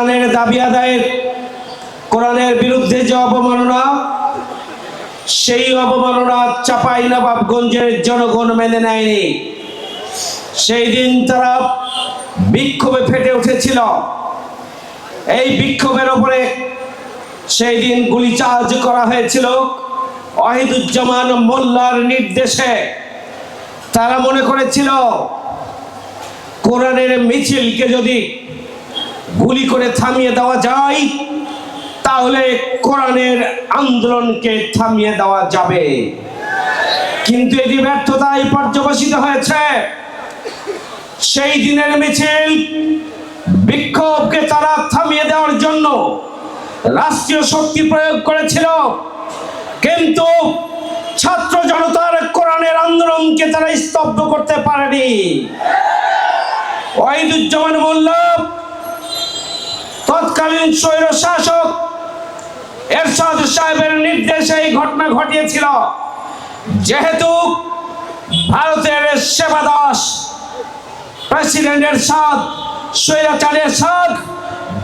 কোরআনের দাবি আদায়ের, কোরআনের বিরুদ্ধে যে অবমাননা, সেই অবমাননা চাঁপাইনবাবগঞ্জের জনগণ মেনে নেয়নি। সেই দিন তারা বিক্ষোভে ফেটে উঠেছিল। এই বিক্ষোভের উপরে সেই দিন গুলি চার্জ করা হয়েছিল ওয়াহিদুজ্জামান মোল্লার নির্দেশে। তারা মনে করেছিল কোরআনের মিছিলকে যদি গুলি করে থামিয়ে দেওয়া যায় তাহলে কোরআনের আন্দোলনকে থামিয়ে দেওয়া যাবে, কিন্তু এটি ব্যর্থতায় পর্যবসিত হয়েছে। সেই দিনের মিছিল বিক্ষোভকে তারা থামিয়ে দেওয়ার জন্য রাষ্ট্রীয় শক্তি প্রয়োগ করেছিল, কিন্তু ছাত্র জনতার কোরআনের আন্দোলনকে তারা স্তব্ধ করতে পারেনি। ওয়াহিদুজ্জামান মোল্লা তৎকালীন স্বৈর শাসক এরশাদ সাহেবের নির্দেশে এই ঘটনা ঘটিয়েছিল। যেহেতু ভারতের সেবাদাস প্রেসিডেন্ট এরশাদ, স্বৈরাচার এরশাদ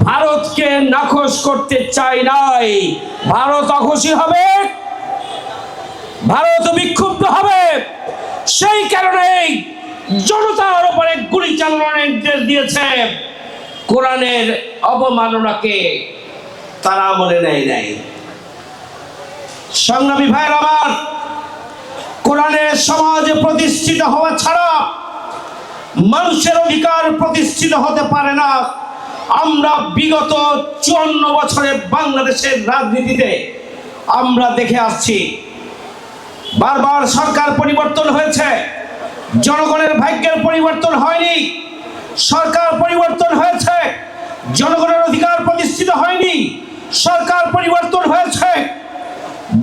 ভারতকে নাখোশ করতে চায় নাই। ভারত অখুশি হবে, ভারত বিক্ষুব্ধ হবে। সেই কারণেই জনতার উপরে গুলি চালানোর নির্দেশ দিয়েছে। কোরআনের অবমাননাকে তারা মনে নেয় নাই। সংগ্রামী ভাইয়ের আমার, কোরআনের সমাজে প্রতিষ্ঠিত হওয়া ছাড়া মানুষের অধিকার প্রতিষ্ঠিত হতে পারে না। আমরা বিগত 54 বছরে বাংলাদেশের রাজনীতিতে আমরা দেখে আসছি, বারবার সরকার পরিবর্তন হয়েছে, জনগণের ভাগ্যের পরিবর্তন হয়নি। সরকার পরিবর্তন হয়েছে, জনগণের অধিকার প্রতিষ্ঠিত হয়নি। সরকার পরিবর্তন হয়েছে,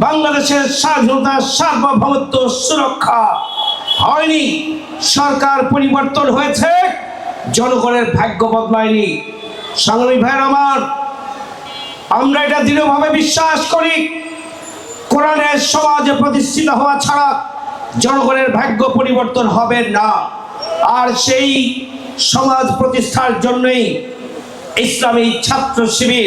বাংলাদেশের স্বাধীনতা সার্বভৌমত্ব সুরক্ষা হয়নি। সরকার পরিবর্তন হয়েছে, জনগণের ভাগ্য বদলায়নি। সংগ্রামী ভাইয়ের আমার, আমরা এটা দৃঢ়ভাবে বিশ্বাস করি, কোরআনের সমাজে প্রতিষ্ঠিত হওয়া ছাড়া জনগণের ভাগ্য পরিবর্তন হবে না। আর সেই সমাজ প্রতিষ্ঠার জন্যই ইসলামী ছাত্র শিবির